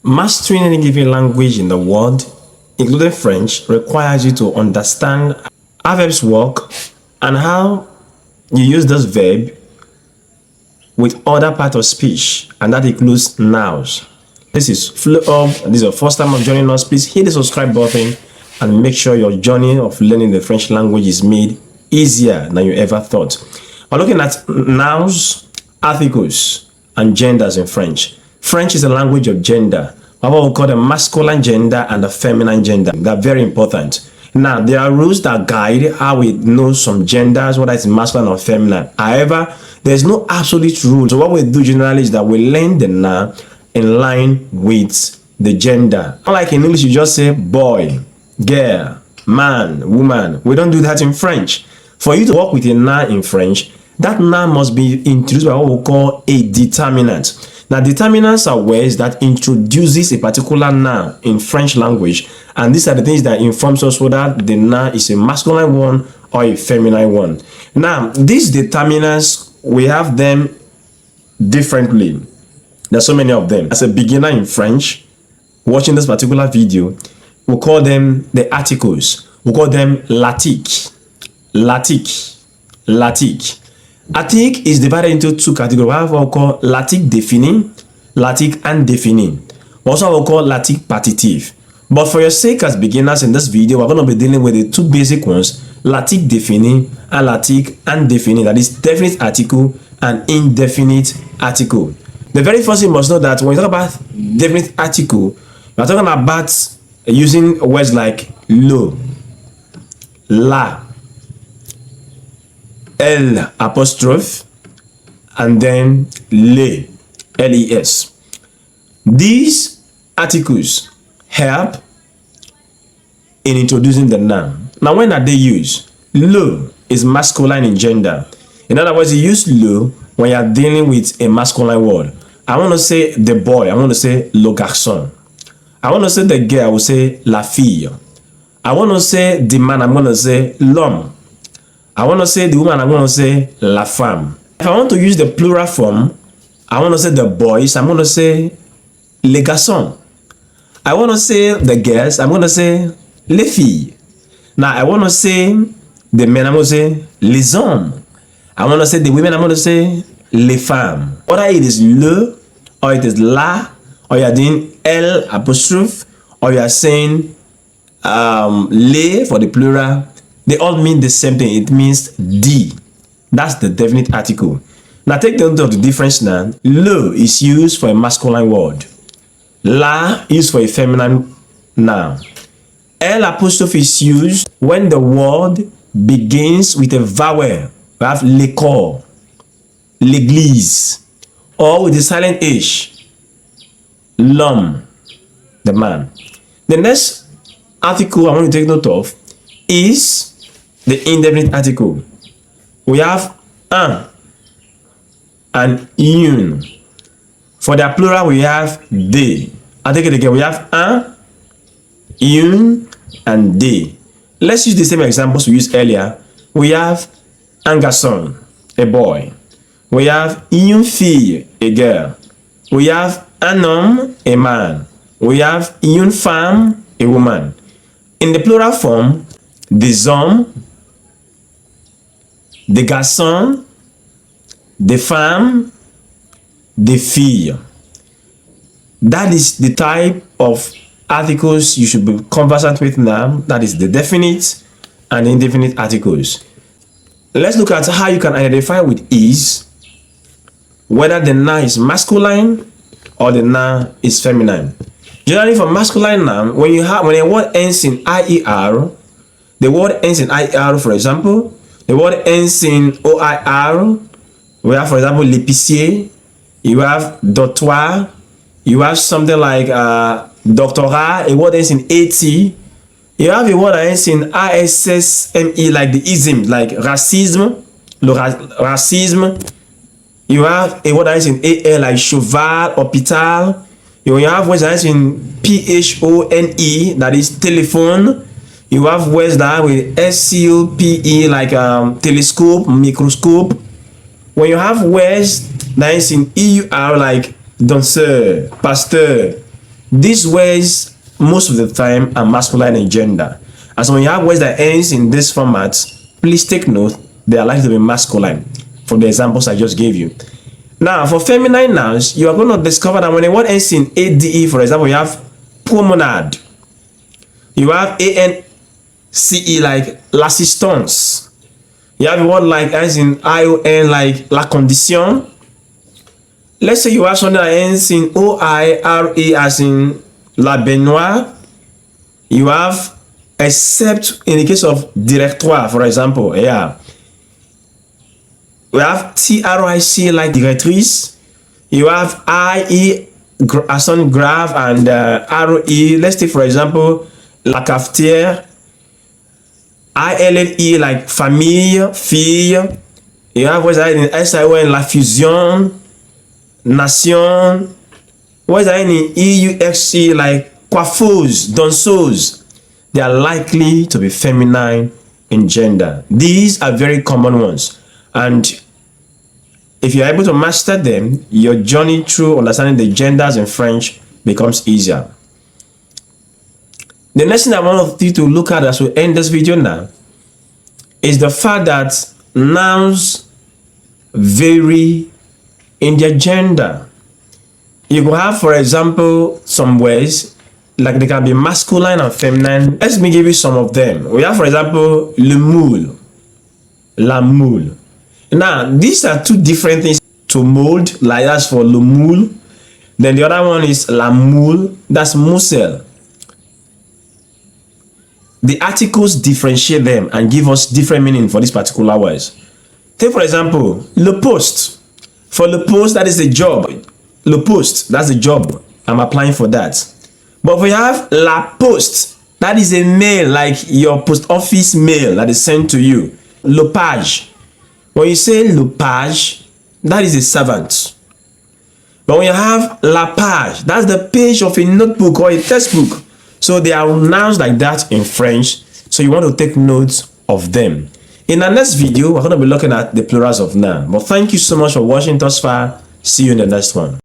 Mastering any given language in the world, including French, requires you to understand how verbs work and how you use this verb with other part of speech, and that includes nouns. This is Fluent. This is your first time of joining us. Please hit the subscribe button and make sure your journey of learning the French language is made easier than you ever thought. We're looking at nouns, articles, and genders in French. French is a language of gender. What we call the masculine gender and the feminine gender. They're very important. Now, there are rules that guide how we know some genders, whether it's masculine or feminine. However, there's no absolute rule. So what we do generally is that we learn the noun in line with the gender. Unlike in English, you just say boy, girl, man, woman. We don't do that in French. For you to work with a noun in French, that noun must be introduced by what we call a determinant. Now, determinants are words that introduces a particular noun in French language, and these are the things that informs us whether the noun is a masculine one or a feminine one. Now, these determinants, we have them differently. There's so many of them. As a beginner in French, watching this particular video, we call them the articles. We call them l'article. Article is divided into two categories. We have what we call l'article défini, l'article indéfini. We also have what we call l'article partitif. But for your sake as beginners in this video, we're going to be dealing with the two basic ones, l'article défini and l'article indéfini. That is definite article and indefinite article. The very first thing you must know that when we talk about definite article, we're talking about using words like le, la, L apostrophe, and then les, les. These articles help in introducing the noun. Now, when are they used? Le is masculine in gender. In other words, you use le when you are dealing with a masculine word. I want to say the boy, I want to say le garçon. I want to say the girl, I will say la fille. I want to say the man, I'm going to say l'homme. I want to say the woman, I'm going to say la femme. If I want to use the plural form, I want to say the boys, I'm going to say les garçons. I want to say the girls, I'm going to say les filles. Now, I want to say the men, I'm going to say les hommes. I want to say the women, I'm going to say les femmes. Whether it is le, or it is la, or you are doing L apostrophe, or you are saying les for the plural, they all mean the same thing. It means D. That's the definite article. Now take note of the difference now. Le is used for a masculine word. La is for a feminine noun. L apostrophe is used when the word begins with a vowel. We have l'école, l'église, or with the silent H, l'homme, the man. The next article I want to take note of is the indefinite article. We have un and une. For their plural, we have des. I'll take it again. We have un, une, and des. Let's use the same examples we used earlier. We have un garçon, a boy. We have une fille, a girl. We have un homme, a man. We have une femme, a woman. In the plural form, des hommes, des garçons, des femmes, des filles. That is the type of articles you should be conversant with now. That is the definite and indefinite articles. Let's look at how you can identify with ease whether the noun is masculine or the noun is feminine. Generally, for masculine noun, when a word ends in IER, the word ends in IER, for example, the word ends in OIR. We have, for example, l'épicier. You have doctoire. You have something like doctorat. A word ends in AT. You have a word that ends in ISSME, like the ism, like racisme, racisme. You have a word that ends in AL, like cheval, hôpital. You have words that ends in PHONE, that is telephone. You have words that are with SCOPE, like telescope, microscope. When you have words that ends in EUR, like danseur, pasteur, these words most of the time are masculine in gender. And so when you have words that ends in this format, please take note, they are likely to be masculine for the examples I just gave you. Now, for feminine nouns, you are going to discover that when a word ends in ade, for example, you have promenade. You have ance, like l'assistance. You have a word like ends in ion, like la condition. Let's say you have something that ends in oire, as in la baignoire. You have, except in the case of directoire, for example, yeah. We have tric, like directrice. You have ie, accent grave, and re. Let's take, for example, la cafetière. ILLE, like famille, fille. You have words that in SION, la fusion, nation. Words that in EUXE, like coiffeuse, danseuse. They are likely to be feminine in gender. These are very common ones. And if you're able to master them, your journey through understanding the genders in French becomes easier. The next thing I want you to look at as we end this video now is the fact that nouns vary in their gender. You will have, for example, some words like they can be masculine and feminine. Let me give you some of them. We have, for example, le moule, la moule. Now, these are two different things. To mold, like that's for le moule. Then the other one is la moule, that's mousel. The articles differentiate them and give us different meaning for these particular words. Take, for example, le poste. For le poste, that is the job. Le poste, that's the job. I'm applying for that. But we have la poste, that is a mail, like your post office mail that is sent to you. Le page. When you say le page, that is a servant. But when you have la page, that's the page of a notebook or a textbook. So there are nouns like that in French. So you want to take notes of them. In our next video, we're going to be looking at the plurals of noun. But thank you so much for watching thus far. See you in the next one.